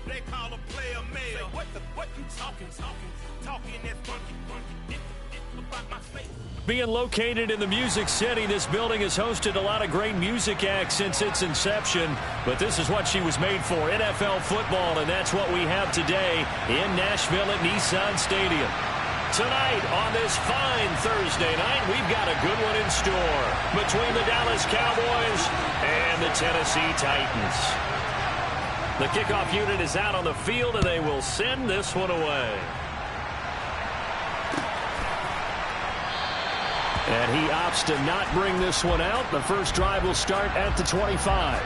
They call a player mail. What you talking that funky about my face. Being located in the Music City, this building has hosted a lot of great music acts since its inception, but this is what she was made for, NFL football, and that's what we have today in Nashville at Nissan Stadium. Tonight, on this fine Thursday night, we've got a good one in store between the Dallas Cowboys and the Tennessee Titans. The kickoff unit is out on the field, and they will send this one away. And he opts to not bring this one out. The first drive will start at the 25.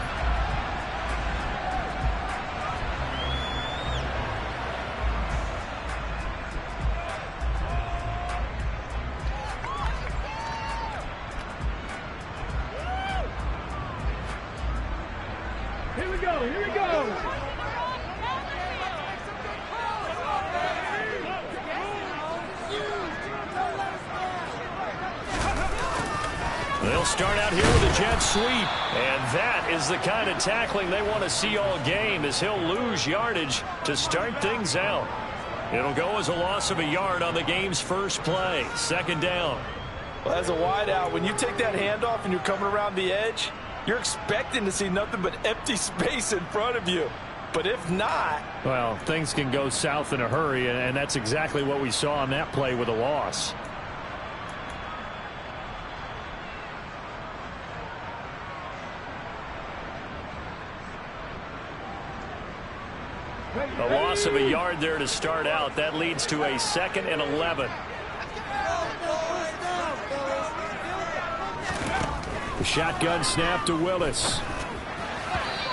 Here we go. They'll start out here with a jet sweep, and that is the kind of tackling they want to see all game, as he'll lose yardage to start things out. It'll go as a loss of a yard on the game's first play. Second down. Well, as a wideout, when you take that handoff and you're coming around the edge, you're expecting to see nothing but empty space in front of you. But if not... well, things can go south in a hurry, and that's exactly what we saw on that play with a loss. A loss of a yard there to start out. That leads to a 2nd and 11. The shotgun snap to Willis.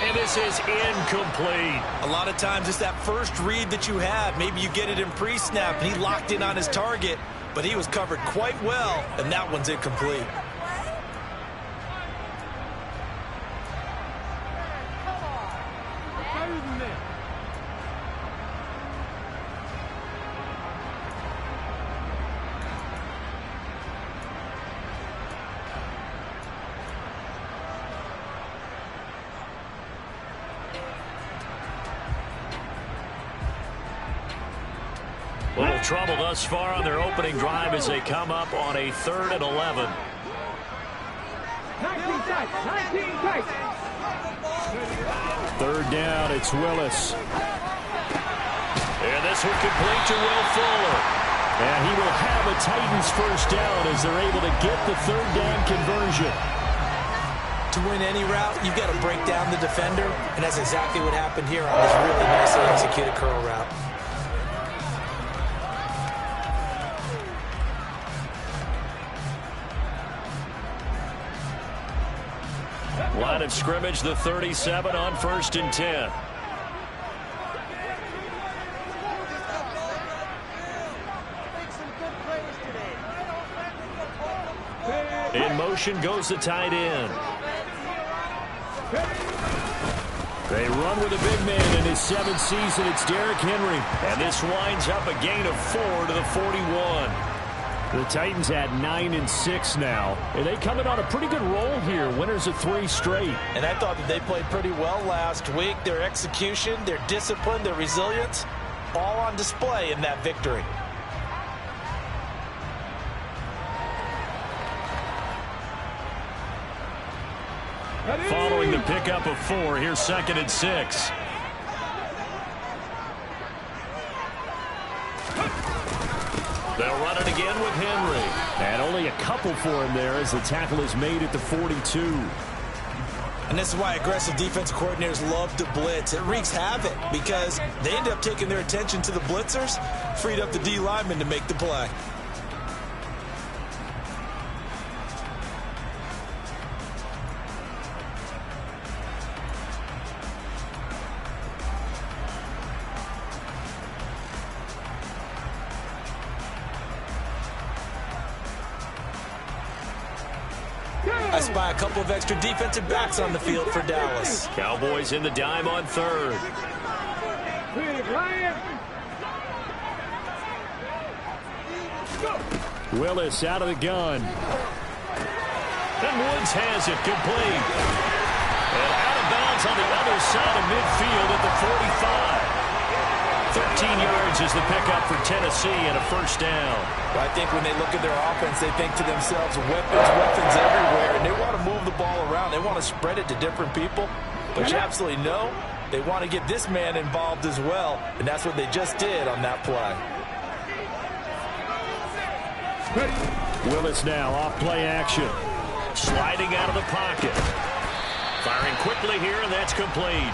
And this is incomplete. A lot of times it's that first read that you have. Maybe you get it in pre-snap. He locked in on his target, but he was covered quite well, and that one's incomplete. Little trouble thus far on their opening drive as they come up on a 3rd and 11. 3rd down, it's Willis. And this one complete to Will Fuller. And he will have a Titans first down as they're able to get the 3rd down conversion. To win any route, you've got to break down the defender, and that's exactly what happened here on this really nicely executed curl route. Line of scrimmage, the 37 on 1st and 10. In motion goes the tight end. They run with a big man in his 7th season. It's Derrick Henry. And this winds up a gain of 4 to the 41. The Titans at 9-6 now. And they come in on a pretty good roll here. Winners of 3 straight. And I thought that they played pretty well last week. Their execution, their discipline, their resilience, all on display in that victory. Following the pickup of 4, here's 2nd and 6. They'll run it again with Henry. And only a couple for him there as the tackle is made at the 42. And this is why aggressive defense coordinators love to blitz. It wreaks havoc because they end up taking their attention to the blitzers, freed up the D lineman to make the play. I spy a couple of extra defensive backs on the field for Dallas. Cowboys in the dime on 3rd. Willis out of the gun. And Woods has it complete. And out of bounds on the other side of midfield at the 45. yards is the pickup for Tennessee and a first down. Well, I think when they look at their offense, they think to themselves, weapons everywhere, and they want to move the ball around. They want to spread it to different people, but you absolutely know they want to get this man involved as well, and that's what they just did on that play. Willis now off play action. Sliding out of the pocket. Firing quickly here, and that's complete.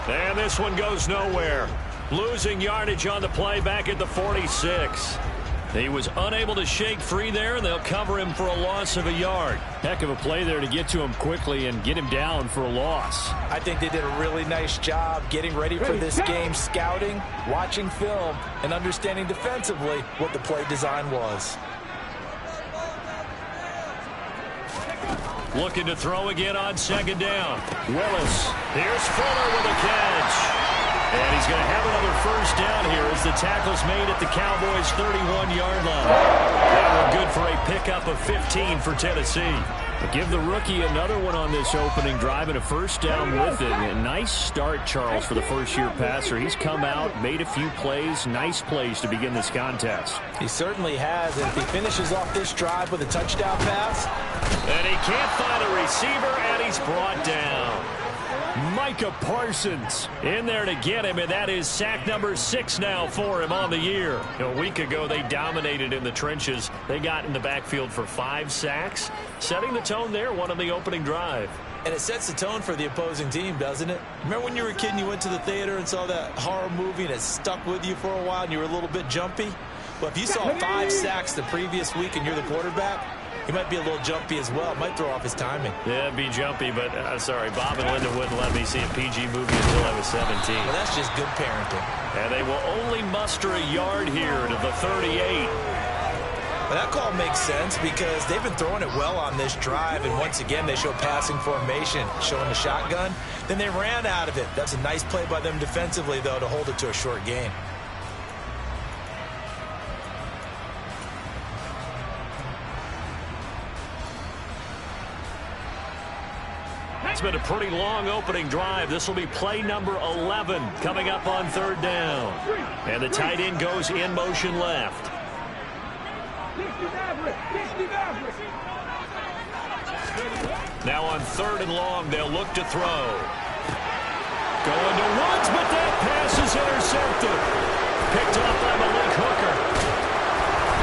And this one goes nowhere. Losing yardage on the play back at the 46. He was unable to shake free there, and they'll cover him for a loss of a yard. Heck of a play there to get to him quickly and get him down for a loss. I think they did a really nice job getting ready for this game, scouting, watching film, and understanding defensively what the play design was. Looking to throw again on second down. Willis. Here's Fuller with a catch. And he's going to have another first down here as the tackle's made at the Cowboys' 31-yard line. That one good for a pickup of 15 for Tennessee. But give the rookie another one on this opening drive and a first down with it. A nice start, Charles, for the first-year passer. He's come out, made a few plays, nice plays to begin this contest. He certainly has, and if he finishes off this drive with a touchdown pass. And he can't find a receiver, and he's brought down. Micah Parsons in there to get him, and that is sack number 6 now for him on the year. A week ago, they dominated in the trenches. They got in the backfield for 5 sacks, setting the tone there, one on the opening drive. And it sets the tone for the opposing team, doesn't it? Remember when you were a kid and you went to the theater and saw that horror movie and it stuck with you for a while and you were a little bit jumpy? Well, if you saw 5 sacks the previous week and you're the quarterback, he might be a little jumpy as well. Might throw off his timing. Yeah, it'd be jumpy, but sorry, Bob and Linda wouldn't let me see a PG movie until I was 17. Well, that's just good parenting. And they will only muster a yard here to the 38. Well, that call makes sense because they've been throwing it well on this drive, and once again, they show passing formation, showing the shotgun. Then they ran out of it. That's a nice play by them defensively, though, to hold it to a short gain. It's been a pretty long opening drive. This will be play number 11 coming up on third down. And the tight end goes in motion left. Now on third and long, they'll look to throw. Going to Woods, but that pass is intercepted. Picked off by Malik Hooker.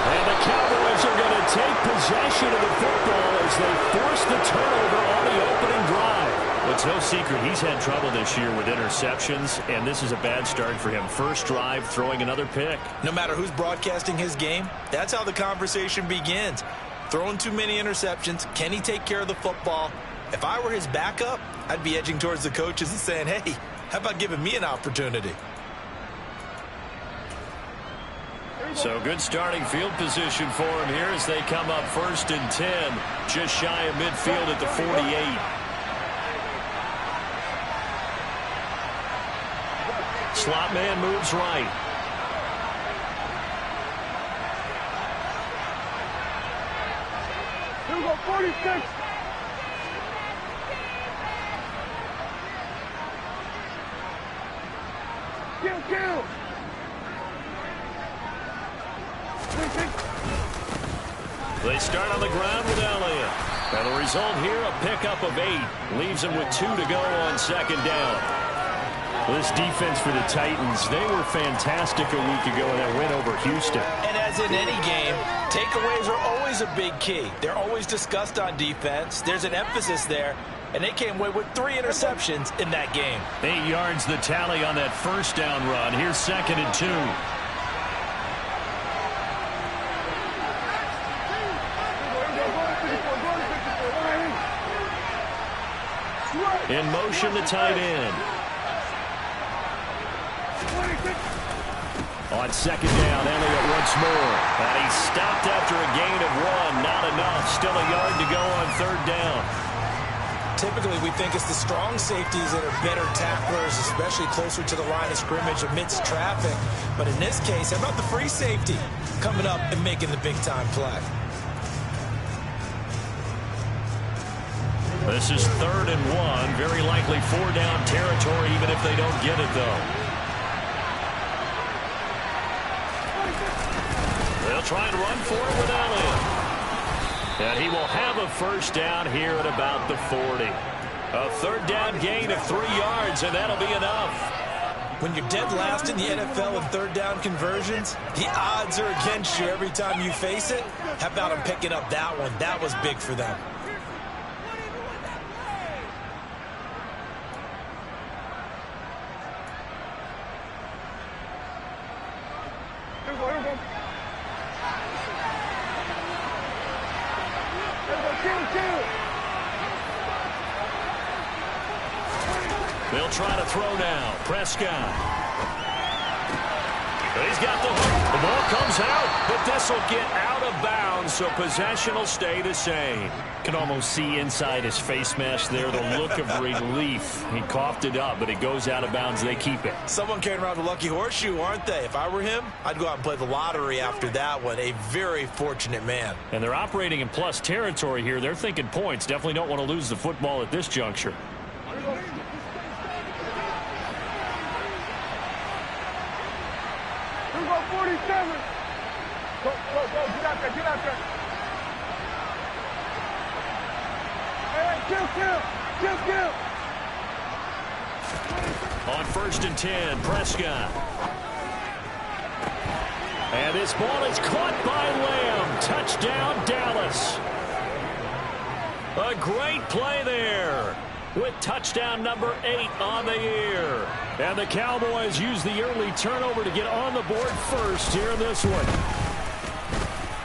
And the Cowboys are going to take possession of the football as they force the turnover on the opening drive. Well, it's no secret he's had trouble this year with interceptions, and this is a bad start for him. First drive, throwing another pick. No matter who's broadcasting his game, that's how the conversation begins. Throwing too many interceptions. Can he take care of the football? If I were his backup, I'd be edging towards the coaches and saying, hey, how about giving me an opportunity? So good starting field position for him here as they come up 1st and 10, just shy of midfield at the 48. Slot man moves right. Here we go, 46. Kill. They start on the ground with Elliott. And the result here, a pickup of 8. Leaves them with 2 to go on second down. This defense for the Titans, they were fantastic a week ago in that win over Houston. And as in any game, takeaways are always a big key. They're always discussed on defense. There's an emphasis there. And they came away with 3 interceptions in that game. 8 yards the tally on that first down run. Here's 2nd and 2. In motion, the tight end. On second down, Elliott once more. And he's stopped after a gain of 1. Not enough. Still a yard to go on third down. Typically, we think it's the strong safeties that are better tacklers, especially closer to the line of scrimmage amidst traffic. But in this case, how about the free safety coming up and making the big-time play? This is 3rd and 1. Very likely 4-down territory, even if they don't get it, though. They'll try and run for it with Elliott. And he will have a first down here at about the 40. A third down gain of 3 yards, and that'll be enough. When you're dead last in the NFL in third down conversions, the odds are against you every time you face it. How about him picking up that one? That was big for them. They'll try to throw now. Prescott. He's got the hook. The ball comes out, but this will get out of bounds, so possession will stay the same. Can almost see inside his face mask there the look of relief. He coughed it up, but it goes out of bounds. They keep it. Someone carrying around the lucky horseshoe, aren't they? If I were him, I'd go out and play the lottery after that one. A very fortunate man. And they're operating in plus territory here. They're thinking points. Definitely don't want to lose the football at this juncture. Go 47. Go, get out there. Hey, kill. On 1st and 10, Prescott. And this ball is caught by Lamb. Touchdown, Dallas. A great play there, with touchdown number 8 on the year. And the Cowboys use the early turnover to get on the board first here in this one.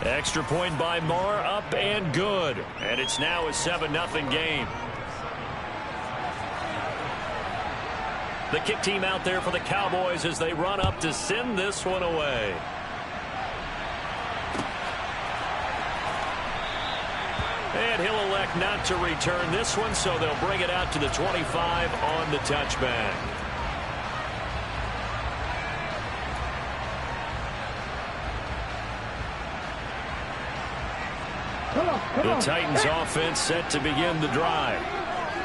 Extra point by Marr, up and good. And it's now a 7-0 game. The kick team out there for the Cowboys as they run up to send this one away. And he'll elect not to return this one, so they'll bring it out to the 25 on the touchback. The Titans offense set to begin the drive.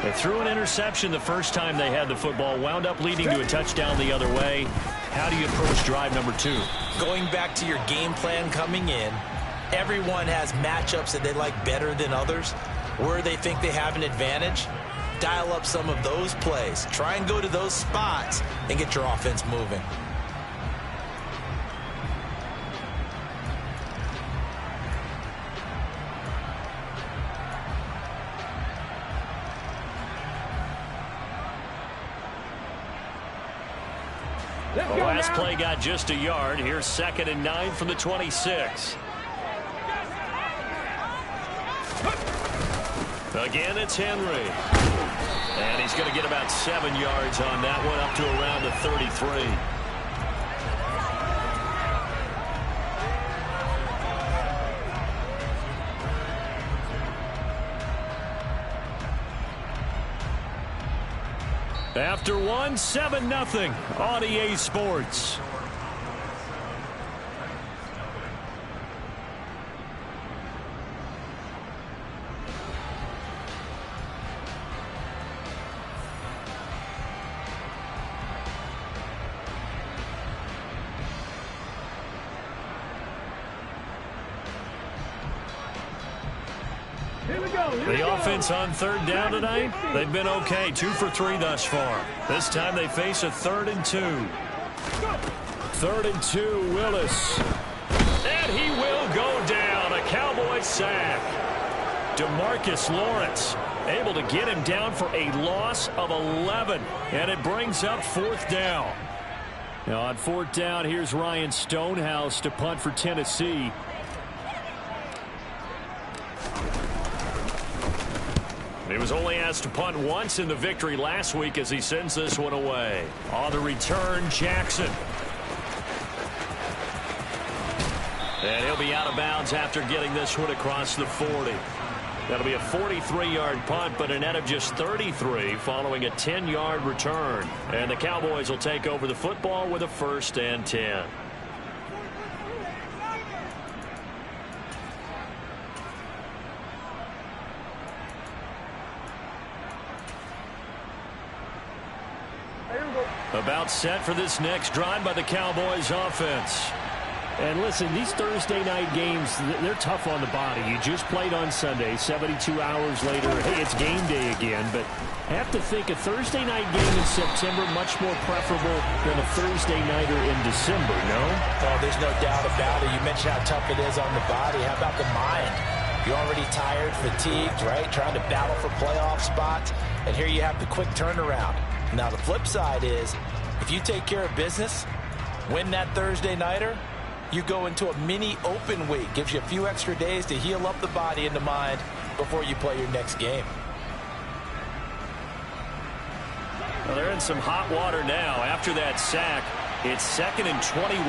They threw an interception the first time they had the football, wound up leading to a touchdown the other way. How do you approach drive number 2? Going back to your game plan coming in, everyone has matchups that they like better than others. Where they think they have an advantage, dial up some of those plays. Try and go to those spots and get your offense moving. The last play got just a yard. Here's 2nd and 9 from the 26. Again, it's Henry. And he's going to get about 7 yards on that one, up to around the 33. After one, 7-0 on EA Sports. The offense on 3rd down tonight, they've been okay. 2 for 3 thus far. This time they face a 3rd and 2. 3rd and 2, Willis. And he will go down. A Cowboy sack. DeMarcus Lawrence able to get him down for a loss of 11. And it brings up 4th down. Now on 4th down, here's Ryan Stonehouse to punt for Tennessee. He was only asked to punt once in the victory last week as he sends this one away. On the return, Jackson. And he'll be out of bounds after getting this one across the 40. That'll be a 43-yard punt, but a net of just 33 following a 10-yard return. And the Cowboys will take over the football with a 1st and 10. About set for this next drive by the Cowboys offense. And listen, these Thursday night games, they're tough on the body. You just played on Sunday, 72 hours later, hey, it's game day again. But I have to think a Thursday night game in September much more preferable than a Thursday nighter in December, no? Oh, there's no doubt about it. You mentioned how tough it is on the body. How about the mind? You're already tired, fatigued, right? Trying to battle for playoff spots. And here you have the quick turnaround. Now, the flip side is, if you take care of business, win that Thursday nighter, you go into a mini open week. Gives you a few extra days to heal up the body and the mind before you play your next game. Well, they're in some hot water now. After that sack, it's 2nd and 21.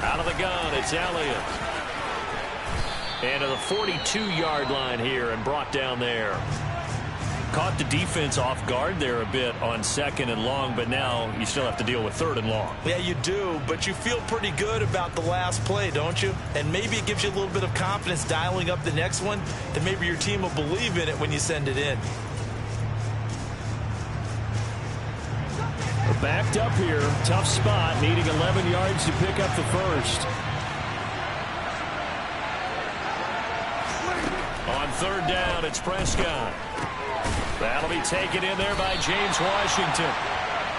Out of the gun, it's Elliott. And to the 42-yard line here and brought down there. Caught the defense off guard there a bit on 2nd and long, but now you still have to deal with 3rd and long. Yeah, you do, but you feel pretty good about the last play, don't you? And maybe it gives you a little bit of confidence dialing up the next one, that maybe your team will believe in it when you send it in. Backed up here, tough spot, needing 11 yards to pick up the first. On 3rd down, it's Prescott. That'll be taken in there by James Washington.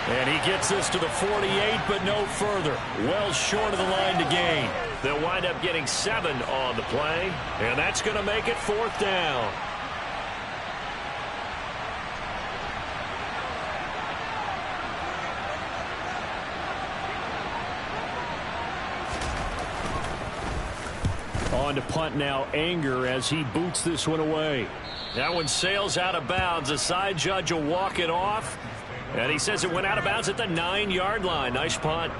And he gets this to the 48, but no further. Well short of the line to gain. They'll wind up getting 7 on the play, and that's going to make it 4th down. On to punt now, Anger, as he boots this one away. That one sails out of bounds. The side judge will walk it off. And he says it went out of bounds at the 9-yard line. Nice punt.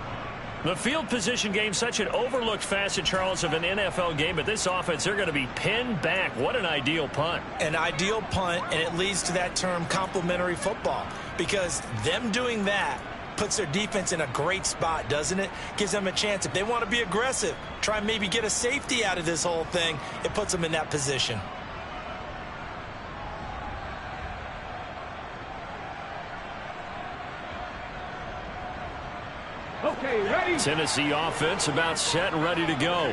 The field position game, such an overlooked facet, Charles, of an NFL game. But this offense, they're going to be pinned back. What an ideal punt. An ideal punt, and it leads to that term complementary football. Because them doing that puts their defense in a great spot, doesn't it? Gives them a chance. If they want to be aggressive, try and maybe get a safety out of this whole thing, it puts them in that position. Okay, ready? Tennessee offense about set and ready to go.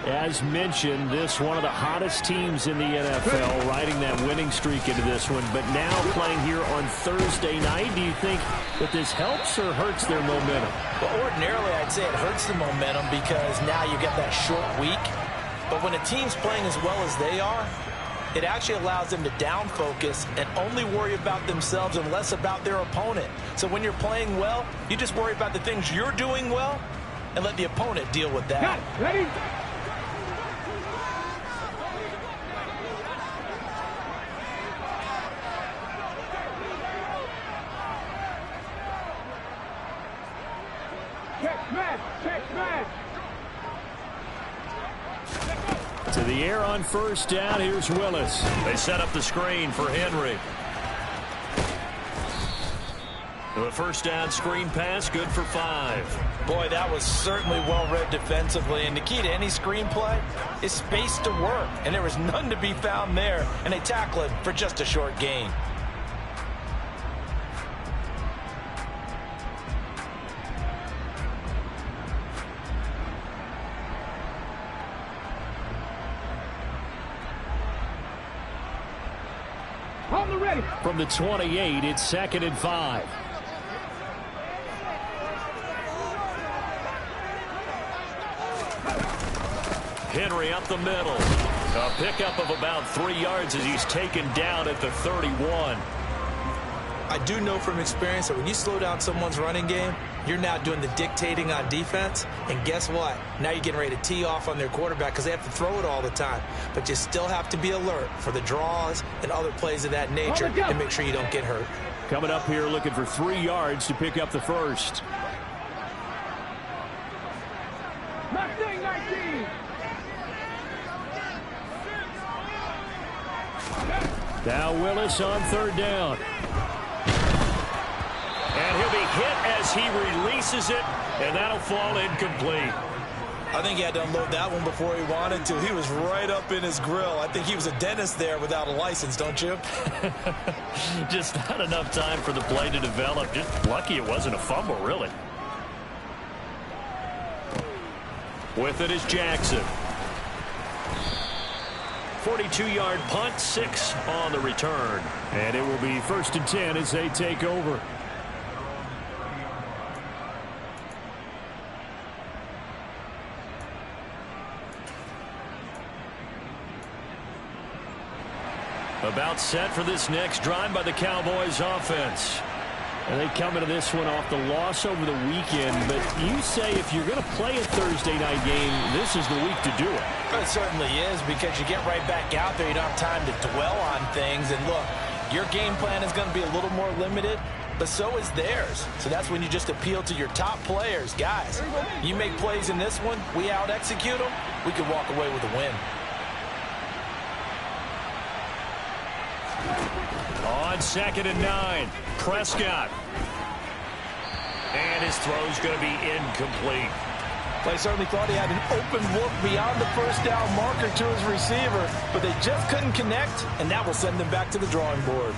As mentioned, this one of the hottest teams in the NFL, riding that winning streak into this one. But now playing here on Thursday night, do you think that this helps or hurts their momentum? Well, ordinarily, I'd say it hurts the momentum because now you get that short week. But when a team's playing as well as they are, it actually allows them to down focus and only worry about themselves and less about their opponent. So when you're playing well, you just worry about the things you're doing well and let the opponent deal with that. Got it. Ready? To the air on 1st down. Here's Willis. They set up the screen for Henry. The 1st down screen pass, good for 5. Boy, that was certainly well read defensively. And the key to any screen play is space to work. And there was none to be found there. And they tackle it for just a short gain. From the 28, it's 2nd and 5. Henry up the middle. A pickup of about 3 yards as he's taken down at the 31. I do know from experience that when you slow down someone's running game, you're now doing the dictating on defense. And guess what? Now you're getting ready to tee off on their quarterback because they have to throw it all the time. But you still have to be alert for the draws and other plays of that nature and make sure you don't get hurt. Coming up here looking for 3 yards to pick up the first. Mustang 19. Now Willis on 3rd down. And he'll be hit as he releases it, and that'll fall incomplete. I think he had to unload that one before he wanted to. He was right up in his grill. I think he was a dentist there without a license, don't you? Just not enough time for the play to develop. Just lucky it wasn't a fumble, really. With it is Jackson. 42-yard punt, 6 on the return. And it will be 1st and 10 as they take over. About set for this next drive by the Cowboys offense. And they come into this one off the loss over the weekend. But you say if you're going to play a Thursday night game, this is the week to do it. It certainly is, because you get right back out there. You don't have time to dwell on things. And look, your game plan is going to be a little more limited, but so is theirs. So that's when you just appeal to your top players. Guys, you make plays in this one, we out-execute them, we could walk away with a win. On 2nd and 9, Prescott. And his throw's going to be incomplete. They certainly thought he had an open look beyond the first down marker to his receiver, but they just couldn't connect, and that will send them back to the drawing board.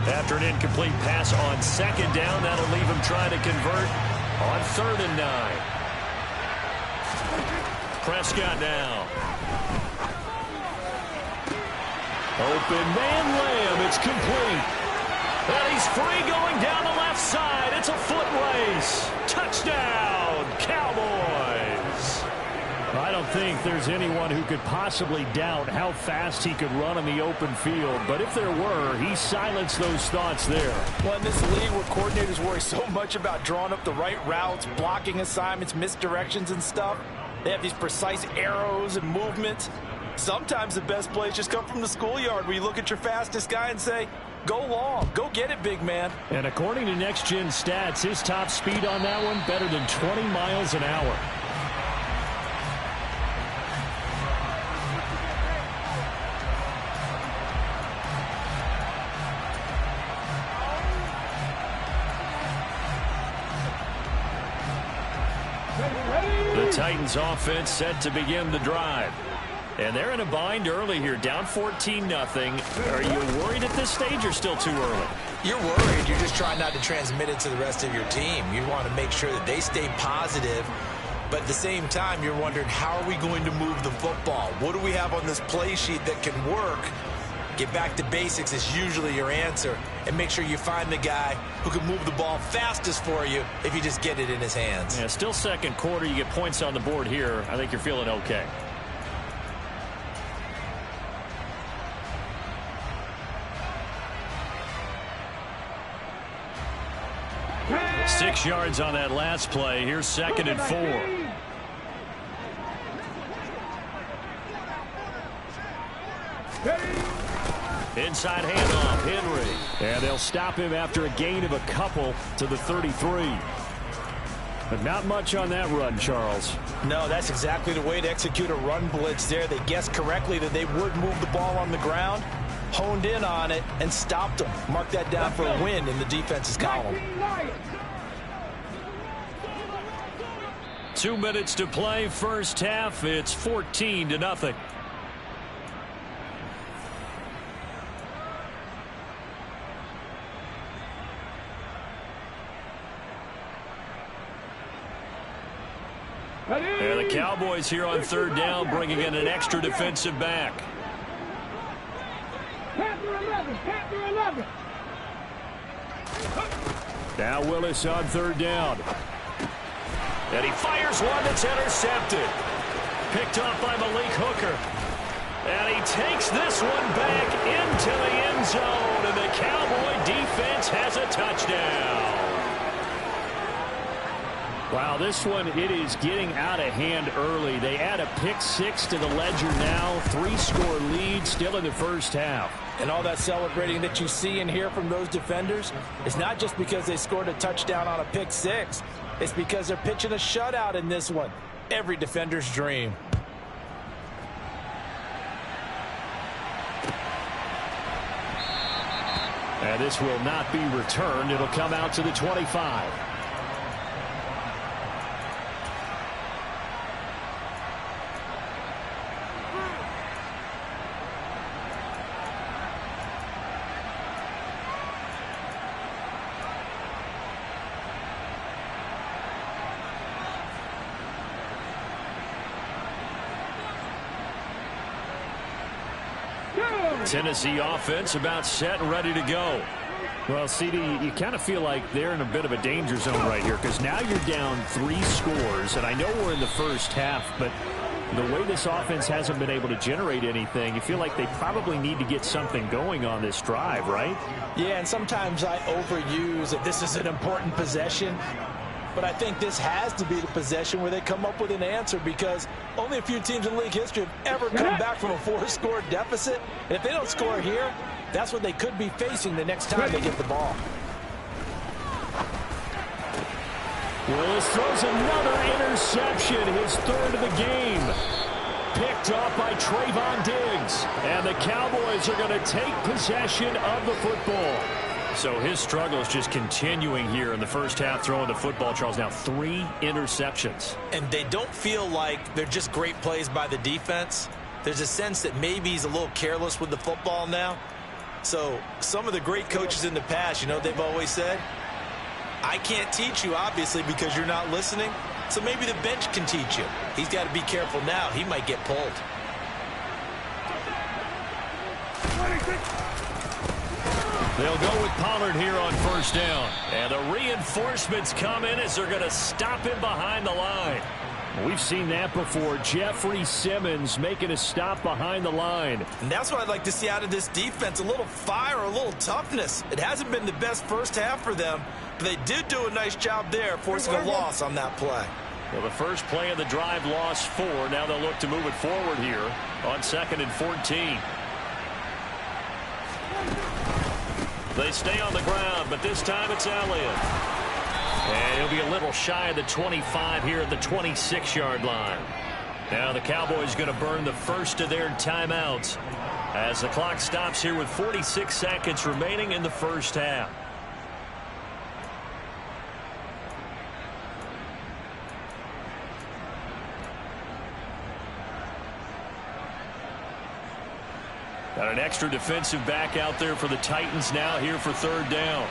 After an incomplete pass on 2nd down, that'll leave him trying to convert on 3rd and 9. Prescott now. Open man Lamb. It's complete. And he's free going down the left side. It's a foot race. Touchdown, Cowboys. I don't think there's anyone who could possibly doubt how fast he could run on the open field. But if there were, he silenced those thoughts there. Well, in this league where coordinators worry so much about drawing up the right routes, blocking assignments, misdirections and stuff, they have these precise arrows and movements. Sometimes the best plays just come from the schoolyard, where you look at your fastest guy and say, go long, go get it, big man. And according to Next Gen Stats, his top speed on that one, better than 20 miles an hour. The Titans offense set to begin the drive. And they're in a bind early here, down 14-0. Are you worried at this stage or still too early? You're worried. You're just trying not to transmit it to the rest of your team. You want to make sure that they stay positive. But at the same time, you're wondering, how are we going to move the football? What do we have on this play sheet that can work? Get back to basics is usually your answer. And make sure you find the guy who can move the ball fastest for you if you just get it in his hands. Yeah, still second quarter. You get points on the board here. I think you're feeling okay. Six yards on that last play. Here's 2nd and 4. Inside handoff, Henry. And they'll stop him after a gain of a couple to the 33. But not much on that run, Charles. No, that's exactly the way to execute a run blitz there. They guessed correctly that they would move the ball on the ground, honed in on it, and stopped them. Mark that down for a win in the defense's column. 2 minutes to play, first half. It's 14-0. And the Cowboys here on 3rd down, bringing in an extra defensive back. Panther 11. Now Willis on 3rd down. And he fires one that's intercepted. Picked off by Malik Hooker. And he takes this one back into the end zone. And the Cowboy defense has a touchdown. Wow, this one, it is getting out of hand early. They add a pick 6 to the ledger now. 3-score lead still in the first half. And all that celebrating that you see and hear from those defenders is not just because they scored a touchdown on a pick 6. It's because they're pitching a shutout in this one. Every defender's dream. And this will not be returned. It'll come out to the 25. Tennessee offense about set and ready to go. Well, CD, you kind of feel like they're in a bit of a danger zone right here because now you're down 3 scores, and I know we're in the first half, but the way this offense hasn't been able to generate anything, you feel like they probably need to get something going on this drive, right? Yeah, and sometimes I overuse that this is an important possession. But I think this has to be the possession where they come up with an answer because only a few teams in league history have ever come back from a 4-score deficit. And if they don't score here, that's what they could be facing the next time they get the ball. Willis throws another interception, his 3rd of the game. Picked up by Trayvon Diggs. And the Cowboys are going to take possession of the football. So his struggle is just continuing here in the first half throwing the football. Charles, now 3 interceptions. And they don't feel like they're just great plays by the defense. There's a sense that maybe he's a little careless with the football now. So some of the great coaches in the past, you know, they've always said, I can't teach you, obviously, because you're not listening. So maybe the bench can teach you. He's got to be careful now. He might get pulled. They'll go with Pollard here on first down. And the reinforcements come in as they're going to stop him behind the line. We've seen that before. Jeffrey Simmons making a stop behind the line. And that's what I'd like to see out of this defense, a little fire, a little toughness. It hasn't been the best first half for them, but they did do a nice job there, forcing a loss on that play. Well, the first play of the drive lost 4. Now they'll look to move it forward here on 2nd and 14. They stay on the ground, but this time it's Elliott. And he'll be a little shy of the 25 here at the 26-yard line. Now the Cowboys going to burn the first of their timeouts as the clock stops here with 46 seconds remaining in the first half. Got an extra defensive back out there for the Titans now here for 3rd down.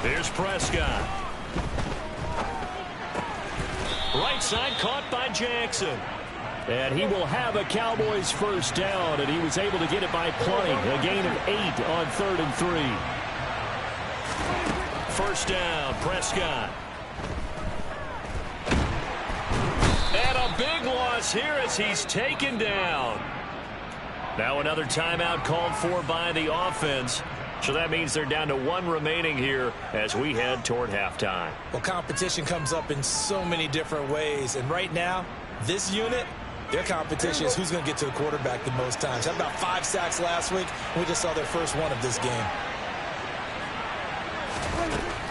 Here's Prescott. Right side caught by Jackson. And he will have a Cowboys first down, and he was able to get it by plenty. A gain of 8 on 3rd and 3. First down, Prescott. And a big loss here as he's taken down. Now another timeout called for by the offense. So that means they're down to 1 remaining here as we head toward halftime. Well, competition comes up in so many different ways. And right now, this unit, their competition is who's going to get to the quarterback the most times. Had about 5 sacks last week. We just saw their first one of this game.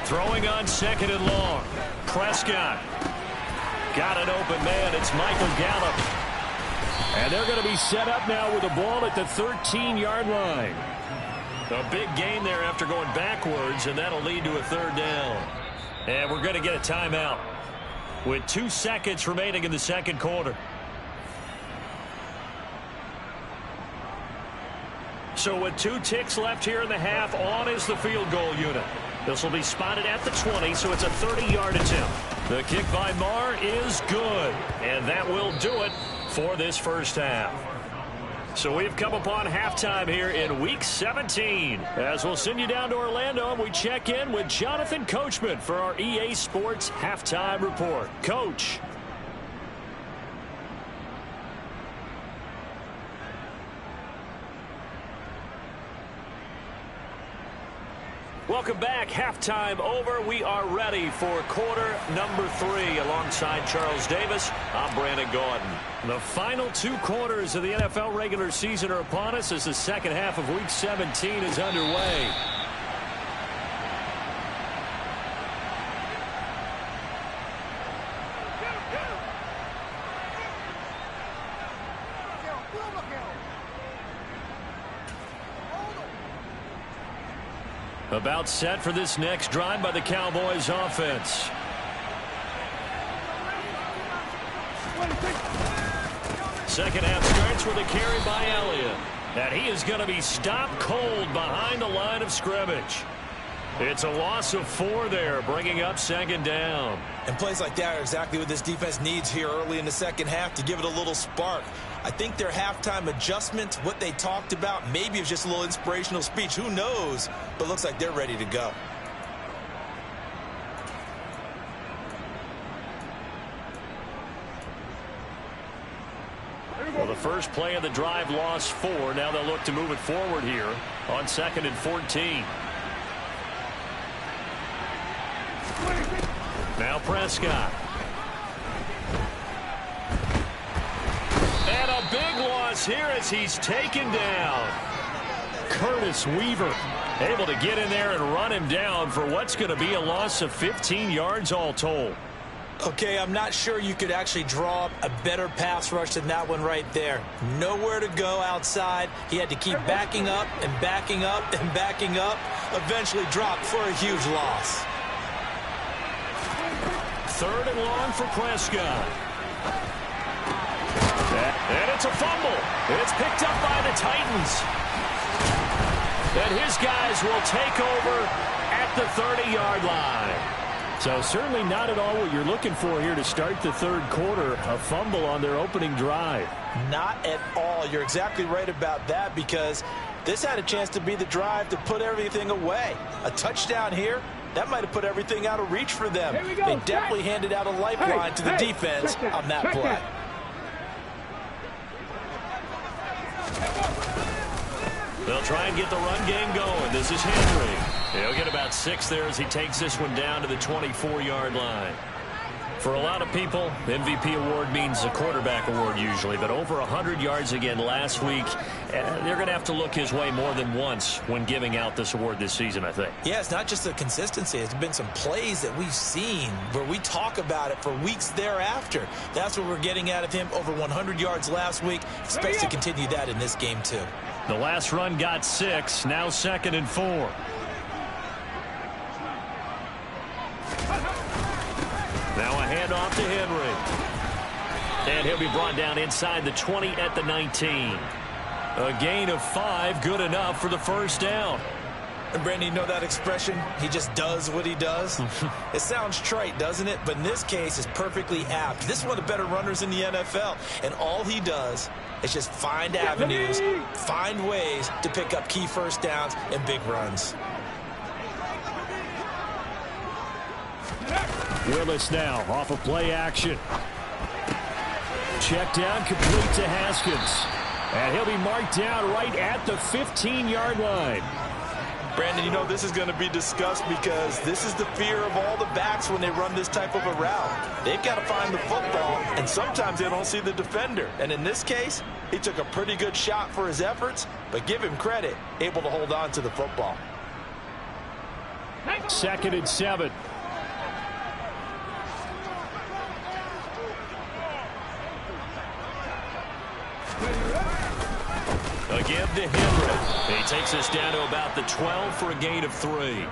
Throwing on 2nd and long. Prescott. Got an open man. It's Michael Gallup. And they're going to be set up now with the ball at the 13-yard line. A big gain there after going backwards, and that'll lead to a 3rd down. And we're going to get a timeout with 2 seconds remaining in the second quarter. So with 2 ticks left here in the half, on is the field goal unit. This will be spotted at the 20, so it's a 30-yard attempt. The kick by Marr is good, and that will do it for this first half. So we've come upon halftime here in Week 17. As we'll send you down to Orlando, and we check in with Jonathan Coachman for our EA Sports Halftime Report. Coach. Welcome back. Halftime over. We are ready for quarter number 3. Alongside Charles Davis, I'm Brandon Gordon. The final 2 quarters of the NFL regular season are upon us as the second half of Week 17 is underway. About set for this next drive by the Cowboys offense. Second half starts with a carry by Elliott. And he is going to be stopped cold behind the line of scrimmage. It's a loss of 4 there, bringing up second down. And plays like that are exactly what this defense needs here early in the second half to give it a little spark. I think their halftime adjustment, what they talked about, maybe it was just a little inspirational speech. Who knows? But it looks like they're ready to go. Well, the first play of the drive lost 4. Now they'll look to move it forward here on 2nd and 14. Now Prescott. And a big loss here as he's taken down. Curtis Weaver able to get in there and run him down for what's going to be a loss of 15 yards all told. Okay, I'm not sure you could actually draw up a better pass rush than that one right there. Nowhere to go outside. He had to keep backing up and backing up and backing up. Eventually dropped for a huge loss. 3rd and long for Prescott. And it's a fumble. It's picked up by the Titans. And his guys will take over at the 30-yard line. So certainly not at all what you're looking for here to start the third quarter. A fumble on their opening drive. Not at all. You're exactly right about that, because this had a chance to be the drive to put everything away. A touchdown here, that might have put everything out of reach for them. They definitely handed out a lifeline to the defense on that play. They'll try and get the run game going. This is Henry. He'll get about 6 there as he takes this one down to the 24-yard line. For a lot of people, MVP award means a quarterback award usually, but over 100 yards again last week. They're going to have to look his way more than once when giving out this award this season, I think. Yeah, it's not just the consistency. It's been some plays that we've seen where we talk about it for weeks thereafter. That's what we're getting out of him. Over 100 yards last week. Expects to continue that in this game, too. The last run got 6. Now 2nd and 4. Now a handoff to Henry. And he'll be brought down inside the 20 at the 19. A gain of 5, good enough for the first down. And Brandon, you know that expression? He just does what he does. It sounds trite, doesn't it? But in this case, it's perfectly apt. This is one of the better runners in the NFL. And all he does is just find avenues, find ways to pick up key first downs and big runs. Willis now off of play action. Check down complete to Haskins. And he'll be marked down right at the 15-yard line. Brandon, you know this is going to be discussed because this is the fear of all the backs when they run this type of a route. They've got to find the football, and sometimes they don't see the defender. And in this case, he took a pretty good shot for his efforts, but give him credit, able to hold on to the football. 2nd and 7. Again to Henry. He takes us down to about the 12 for a gain of 3.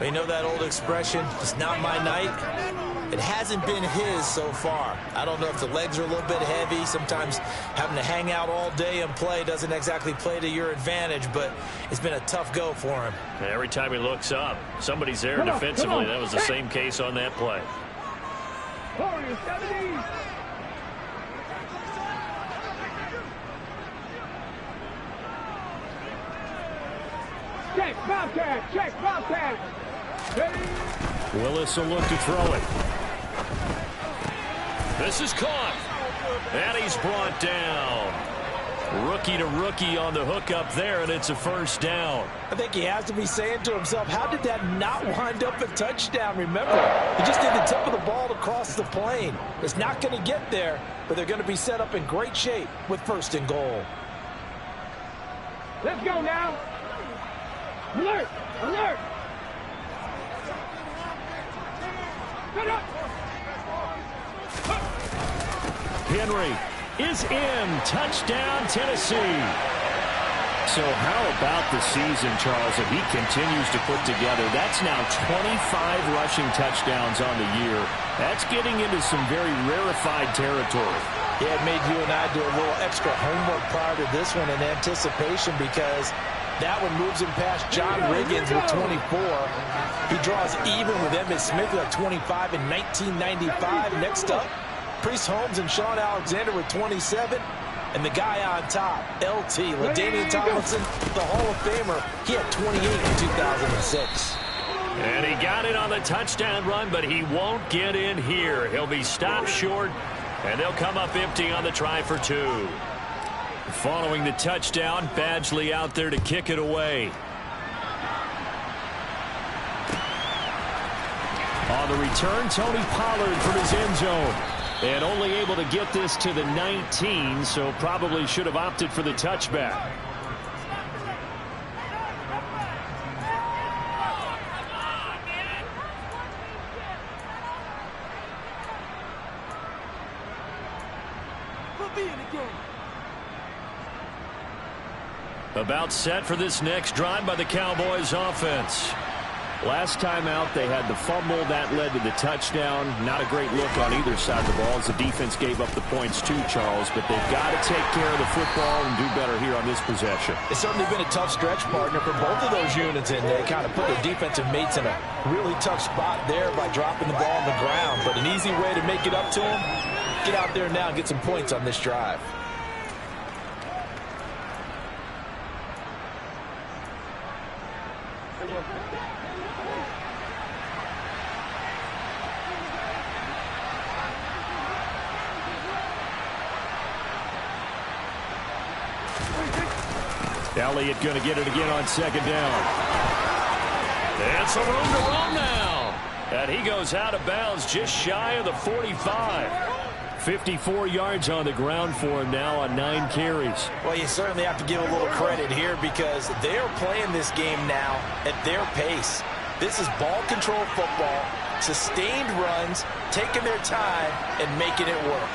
You know that old expression, it's not my night? It hasn't been his so far. I don't know if the legs are a little bit heavy. Sometimes having to hang out all day and play doesn't exactly play to your advantage, but it's been a tough go for him. Every time he looks up, somebody's there defensively. That was the same case on that play. Check, Bobcat! Check, Bobcat! Willis will look to throw it. This is caught. And he's brought down. Rookie to rookie on the hook up there, and it's a first down. I think he has to be saying to himself, how did that not wind up a touchdown? Remember, he just did the tip of the ball to cross the plane. It's not going to get there, but they're going to be set up in great shape with 1st and goal. Let's go now. Alert! Alert! Henry is in. Touchdown, Tennessee. So how about the season, Charles, that he continues to put together? That's now 25 rushing touchdowns on the year. That's getting into some very rarefied territory. Yeah, it made you and I do a little extra homework prior to this one in anticipation, because that one moves him past John Riggins with 24. He draws even with Emmitt Smith at 25 in 1995. Next up, Priest Holmes and Sean Alexander with 27. And the guy on top, LT, LaDainian Tomlinson, the Hall of Famer, he had 28 in 2006. And he got it on the touchdown run, but he won't get in here. He'll be stopped short, and they'll come up empty on the try for 2. Following the touchdown, Badgley out there to kick it away. On the return, Tony Pollard from his end zone. And only able to get this to the 19, so probably should have opted for the touchback. About set for this next drive by the Cowboys offense. Last time out, they had the fumble. That led to the touchdown. Not a great look on either side of the ball as the defense gave up the points too, Charles. But they've got to take care of the football and do better here on this possession. It's certainly been a tough stretch, partner, for both of those units, and they kind of put their defensive mates in a really tough spot there by dropping the ball on the ground. But an easy way to make it up to them, get out there now and get some points on this drive. Elliott going to get it again on second down. It's a room to run now. And he goes out of bounds just shy of the 45. 54 yards on the ground for him now on 9 carries. Well, you certainly have to give a little credit here because they're playing this game now at their pace. This is ball control football, sustained runs, taking their time, and making it work.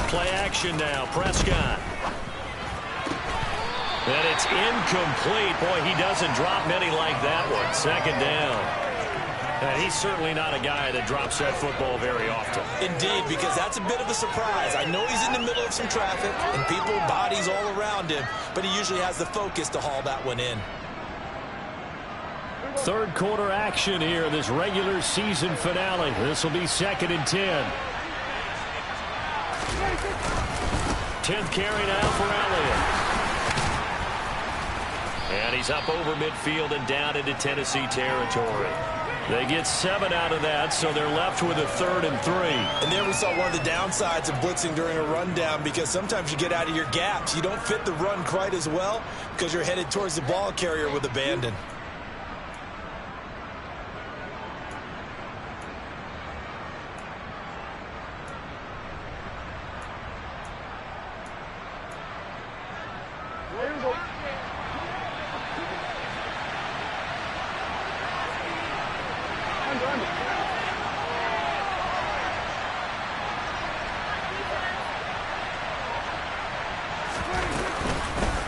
Play action now. Prescott. And it's incomplete. Boy, he doesn't drop many like that one. Second down. And he's certainly not a guy that drops that football very often. Indeed, because that's a bit of a surprise. I know he's in the middle of some traffic and people, bodies all around him, but he usually has the focus to haul that one in. Third quarter action here, this regular season finale. This will be 2nd and 10. 10th carry now for Elliott. And he's up over midfield and down into Tennessee territory. They get 7 out of that, so they're left with a 3rd and 3. And there we saw one of the downsides of blitzing during a rundown, because sometimes you get out of your gaps. You don't fit the run quite as well because you're headed towards the ball carrier with abandon.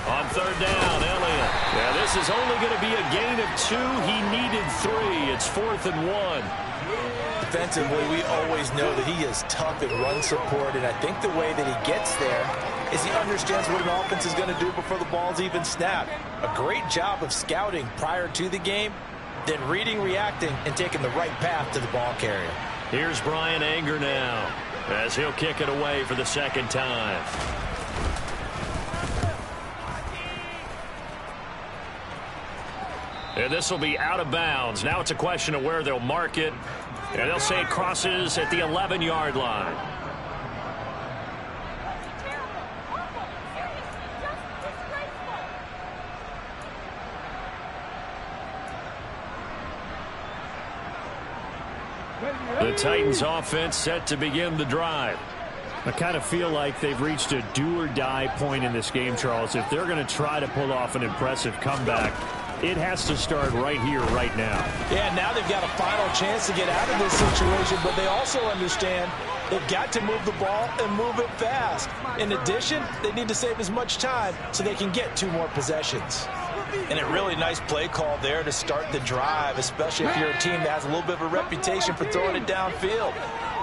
On 3rd down, Elliott. Yeah, this is only going to be a gain of 2. He needed 3. It's 4th and 1. Defensively, we always know that he is tough in run support, and I think the way that he gets there is he understands what an offense is going to do before the ball's even snapped. A great job of scouting prior to the game, then reading, reacting, and taking the right path to the ball carrier. Here's Brian Anger now as he'll kick it away for the 2nd time. And this will be out of bounds. Now it's a question of where they'll mark it. And they'll say it crosses at the 11-yard line. The Titans offense set to begin the drive. I kind of feel like they've reached a do-or-die point in this game, Charles. If they're going to try to pull off an impressive comeback, it has to start right here, right now. Yeah, now they've got a final chance to get out of this situation, but they also understand They've got to move the ball and move it fast. In addition, they need to save as much time so they can get 2 more possessions. And a really nice play call there to start the drive, especially if you're a team that has a little bit of a reputation for throwing it downfield.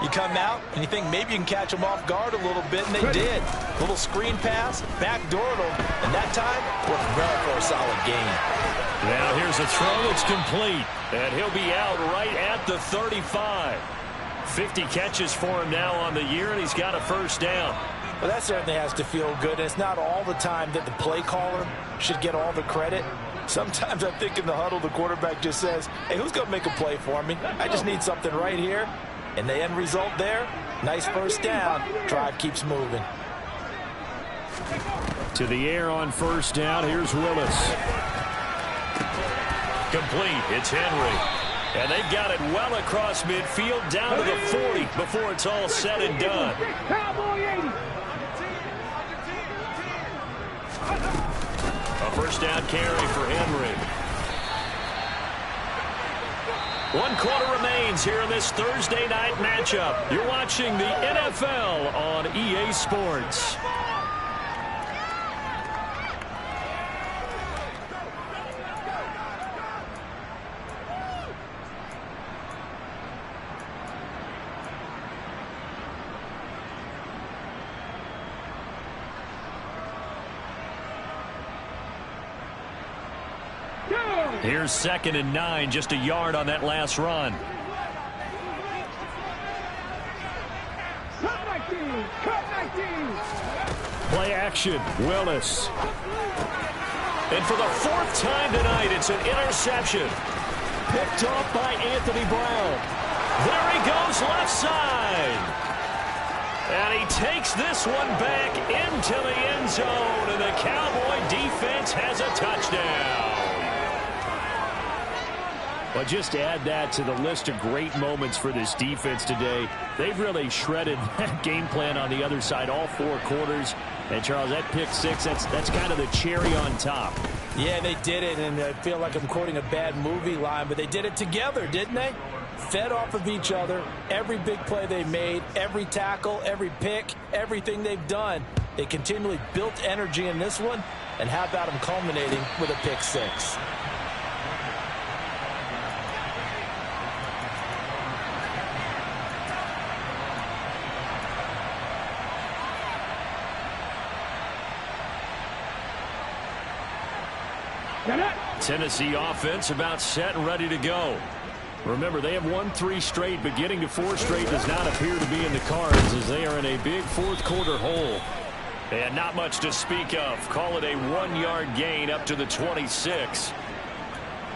You come out and you think maybe you can catch them off guard a little bit, and they did. Little screen pass, backdoored them, and that time worked well for a solid gain. Now here's a throw. It's complete, and he'll be out right at the 35. 50 catches for him now on the year, and he's got a first down. Well, that certainly has to feel good. And it's not all the time that the play caller should get all the credit. Sometimes I think in the huddle, the quarterback just says, hey, who's going to make a play for me? I just need something right here. And the end result there, nice first down. Drive keeps moving. To the air on first down. Here's Willis. Complete. It's Henry. And they've got it well across midfield down to the 40 before it's all said and done. A first down carry for Henry. 1 quarter remains here in this Thursday night matchup. You're watching the NFL on EA Sports. Here's 2nd and 9, just a yard on that last run. Play action, Willis. And for the 4th time tonight, it's an interception. Picked off by Anthony Brown. There he goes, left side. And he takes this one back into the end zone, and the Cowboy defense has a touchdown. Well, just add that to the list of great moments for this defense today. They've really shredded that game plan on the other side all 4 quarters. And, Charles, that pick 6, that's kind of the cherry on top. Yeah, they did it, and I feel like I'm quoting a bad movie line, but they did it together, didn't they? Fed off of each other, every big play they made, every tackle, every pick, everything they've done. They continually built energy in this one, and how about them culminating with a pick 6? Tennessee offense about set and ready to go. Remember, they have won 3 straight, but getting to 4 straight does not appear to be in the cards as they are in a big 4th quarter hole. And not much to speak of. Call it a 1-yard gain up to the 26.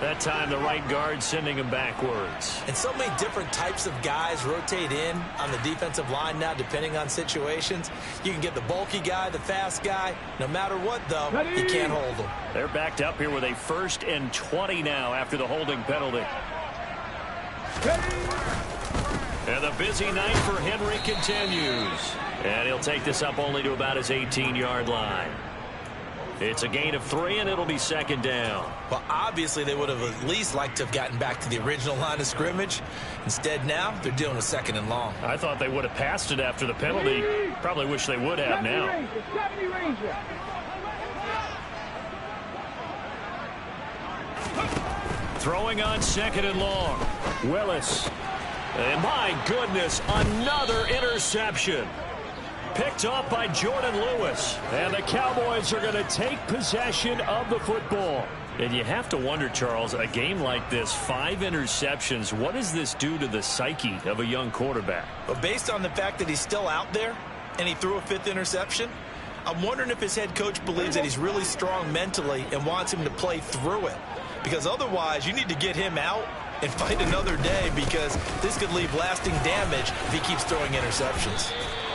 That time the right guard sending him backwards. And so many different types of guys rotate in on the defensive line now depending on situations. You can get the bulky guy, the fast guy. No matter what, though, you can't hold them. They're backed up here with a 1st and 20 now after the holding penalty. And the busy night for Henry continues. And he'll take this up only to about his 18-yard line. It's a gain of 3, and it'll be 2nd down. Well, obviously, they would have at least liked to have gotten back to the original line of scrimmage. Instead, now, they're dealing with 2nd and long. I thought they would have passed it after the penalty. Probably wish they would have now. Throwing on 2nd and long. Willis. And my goodness, another interception. Picked off by Jordan Lewis. And the Cowboys are going to take possession of the football. And you have to wonder, Charles, a game like this, 5 interceptions, what does this do to the psyche of a young quarterback? Well, based on the fact that he's still out there and he threw a 5th interception, I'm wondering if his head coach believes that he's really strong mentally and wants him to play through it. Because otherwise, you need to get him out and fight another day, because this could leave lasting damage if he keeps throwing interceptions.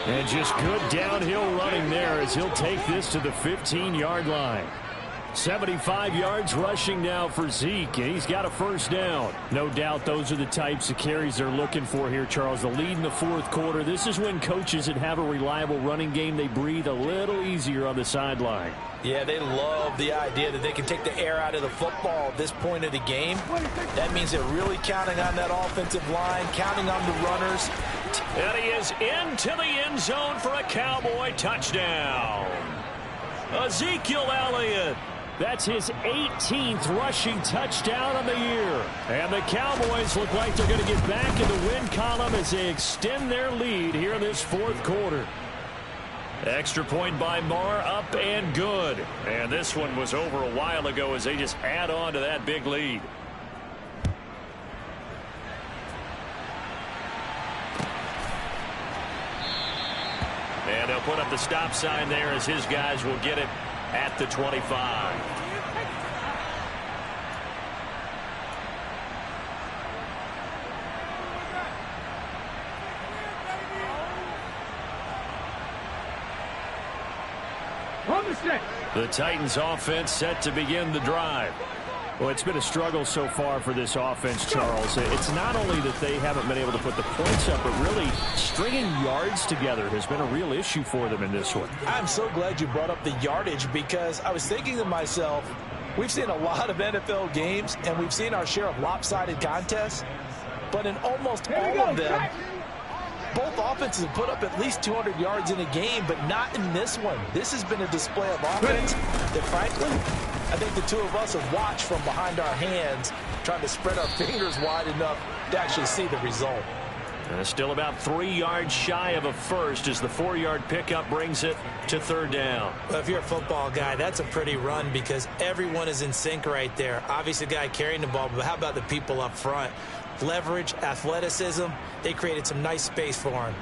And just good downhill running there as he'll take this to the 15-yard line. 75 yards rushing now for Zeke, and he's got a first down. No doubt those are the types of carries they're looking for here, Charles. The lead in the fourth quarter. This is when coaches that have a reliable running game, they breathe a little easier on the sideline. Yeah, they love the idea that they can take the air out of the football at this point of the game. That means they're really counting on that offensive line, counting on the runners. And he is into the end zone for a Cowboy touchdown. Ezekiel Elliott. That's his 18th rushing touchdown on the year. And the Cowboys look like they're going to get back in the win column as they extend their lead here in this fourth quarter. Extra point by Marr, up and good. And this one was over a while ago as they just add on to that big lead. And they'll put up the stop sign there as his guys will get it at the 25. The Titans offense set to begin the drive. Well, it's been a struggle so far for this offense, Charles. It's not only that they haven't been able to put the points up, but really stringing yards together has been a real issue for them in this one. I'm so glad you brought up the yardage because I was thinking to myself, we've seen a lot of NFL games and we've seen our share of lopsided contests, but in almost all of them, both offenses have put up at least 200 yards in a game, but not in this one. This has been a display of offense that, frankly, I think the two of us have watched from behind our hands, trying to spread our fingers wide enough to actually see the result. Still about 3 yards shy of a first as the 4-yard pickup brings it to third down. Well, if you're a football guy, that's a pretty run because everyone is in sync right there. Obviously, the guy carrying the ball, but how about the people up front? Leverage, athleticism, they created some nice space for him.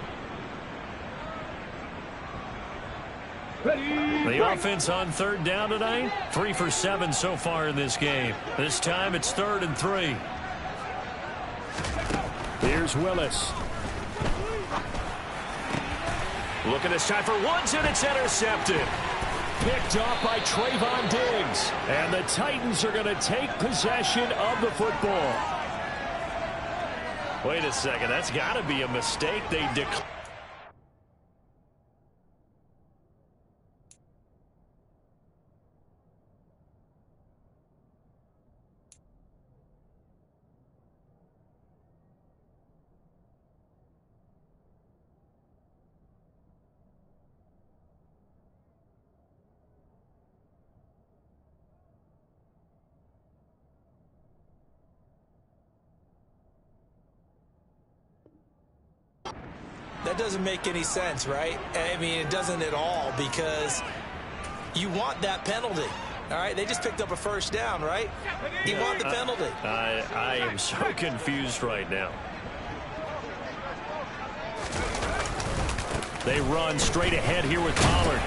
The offense on third down tonight, 3 for 7 so far in this game. This time it's 3rd and 3. Here's Willis. Looking this time for Woods, and it's intercepted. Picked off by Trayvon Diggs. And the Titans are going to take possession of the football. Wait a second, that's got to be a mistake. They declare. That doesn't make any sense, right? I mean, it doesn't at all because you want that penalty. All right, they just picked up a first down, right? You want the penalty. I am so confused right now. They run straight ahead here with Pollard.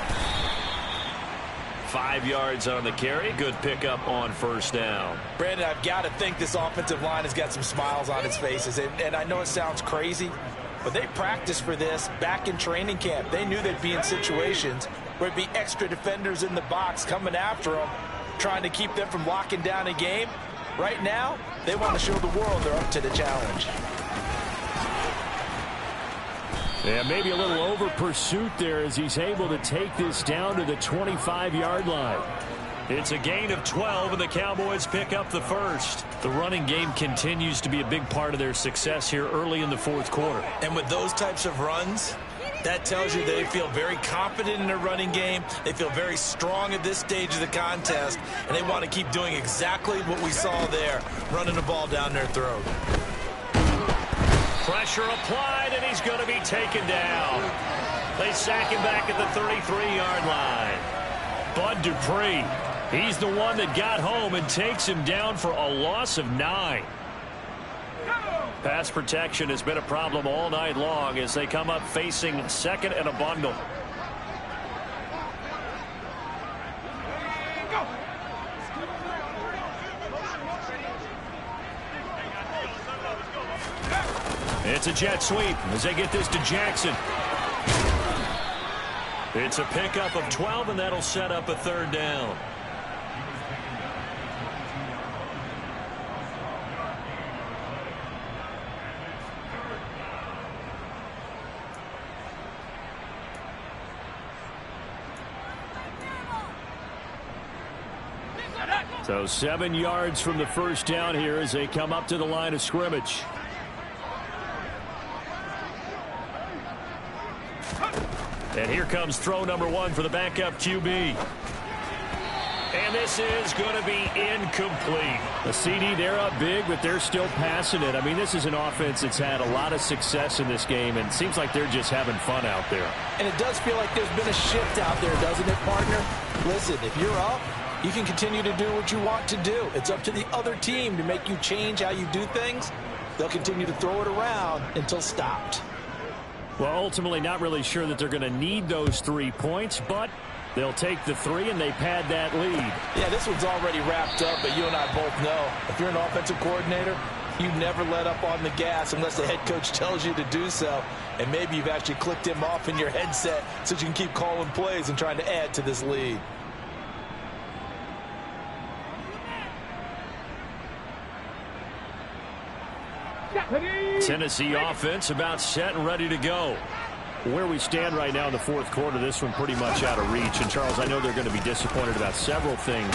5 yards on the carry. Good pickup on first down. Brandon, I've got to think this offensive line has got some smiles on its faces. And I know it sounds crazy, but they practiced for this back in training camp. They knew they'd be in situations where it'd be extra defenders in the box coming after them, trying to keep them from locking down a game. Right now, they want to show the world they're up to the challenge. Yeah, maybe a little over pursuit there as he's able to take this down to the 25-yard line. It's a gain of 12, and the Cowboys pick up the first. The running game continues to be a big part of their success here early in the fourth quarter. And with those types of runs, that tells you they feel very confident in their running game. They feel very strong at this stage of the contest, and they want to keep doing exactly what we saw there, running the ball down their throat. Pressure applied, and he's going to be taken down. They sack him back at the 33-yard line. Bud Dupree, he's the one that got home and takes him down for a loss of 9. Pass protection has been a problem all night long as they come up facing second and a bundle. It's a jet sweep as they get this to Jackson. It's a pickup of 12, and that'll set up a third down. So 7 yards from the first down here as they come up to the line of scrimmage. And here comes throw number 1 for the backup QB. And this is going to be incomplete. The CD, they're up big, but they're still passing it. I mean, this is an offense that's had a lot of success in this game, and it seems like they're just having fun out there. And it does feel like there's been a shift out there, doesn't it, partner? Listen, if you're up, you can continue to do what you want to do. It's up to the other team to make you change how you do things. They'll continue to throw it around until stopped. Well, ultimately not really sure that they're going to need those 3 points, but they'll take the 3 and they pad that lead. Yeah, this one's already wrapped up, but you and I both know if you're an offensive coordinator, you never let up on the gas unless the head coach tells you to do so. And maybe you've actually clicked him off in your headset so you can keep calling plays and trying to add to this lead. Tennessee offense about set and ready to go. Where we stand right now in the fourth quarter, this one pretty much out of reach. And, Charles, I know they're going to be disappointed about several things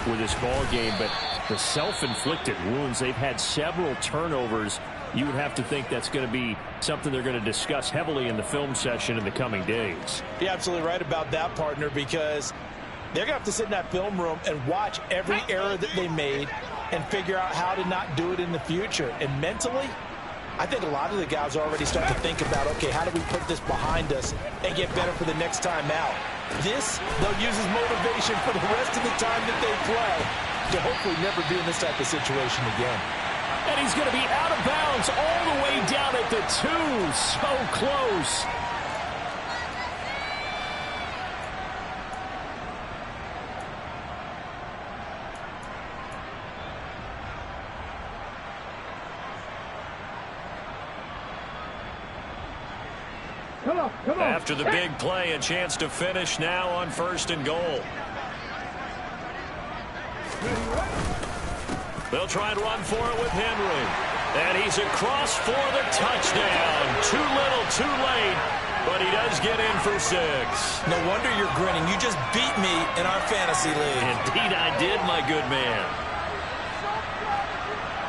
with this ball game, but the self-inflicted wounds, they've had several turnovers. You would have to think that's going to be something they're going to discuss heavily in the film session in the coming days. You're absolutely right about that, partner, because they're going to have to sit in that film room and watch every error that they made and figure out how to not do it in the future. And mentally, I think a lot of the guys are already starting to think about, okay, how do we put this behind us and get better for the next time out? This, they'll use as motivation for the rest of the time that they play to hopefully never be in this type of situation again. And he's going to be out of bounds all the way down at the 2. So close. Come on. After the big play, a chance to finish now on 1st and goal. They'll try and run for it with Henry. And he's across for the touchdown. Too little, too late, but he does get in for 6. No wonder you're grinning. You just beat me in our fantasy league. Indeed I did, my good man.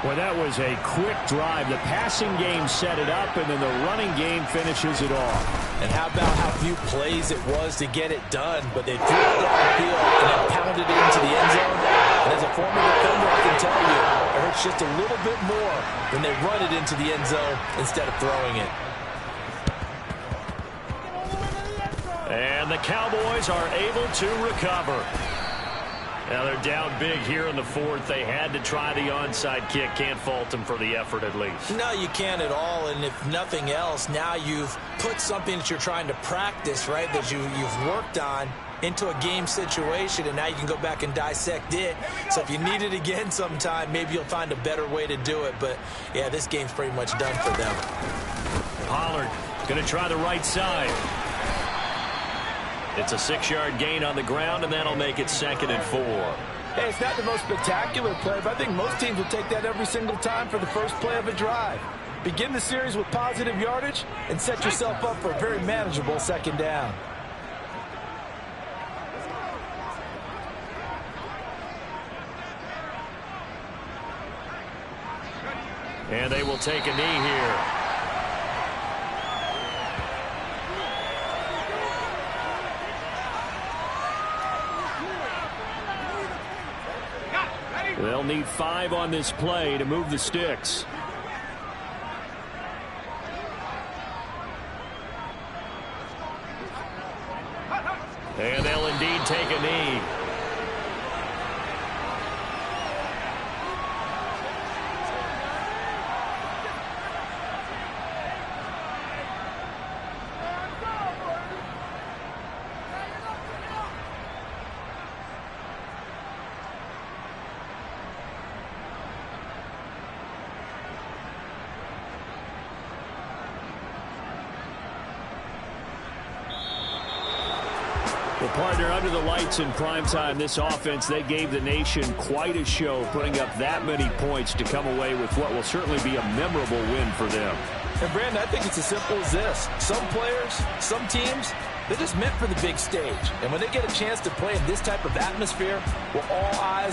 Well, that was a quick drive. The passing game set it up, and then the running game finishes it off. And how about how few plays it was to get it done, but they threw it down the field and then pounded it into the end zone. And as a former defender, I can tell you, it hurts just a little bit more when they run it into the end zone instead of throwing it. And the Cowboys are able to recover. Now they're down big here in the 4th. They had to try the onside kick. Can't fault them for the effort at least. No, you can't at all. And if nothing else, now you've put something that you're trying to practice, right, that you've worked on into a game situation, and now you can go back and dissect it. So if you need it again sometime, maybe you'll find a better way to do it. But, yeah, this game's pretty much done for them. Pollard going to try the right side. It's a 6-yard gain on the ground, and that'll make it 2nd and 4. Hey, it's not the most spectacular play, but I think most teams will take that every single time for the first play of a drive. Begin the series with positive yardage and set yourself up for a very manageable 2nd down. And they will take a knee here. They'll need 5 on this play to move the sticks. And they'll indeed take a knee. Well, partner, under the lights in primetime, this offense, they gave the nation quite a show, putting up that many points to come away with what will certainly be a memorable win for them. And, Brandon, I think it's as simple as this. Some players, some teams, they're just meant for the big stage. And when they get a chance to play in this type of atmosphere, where all eyes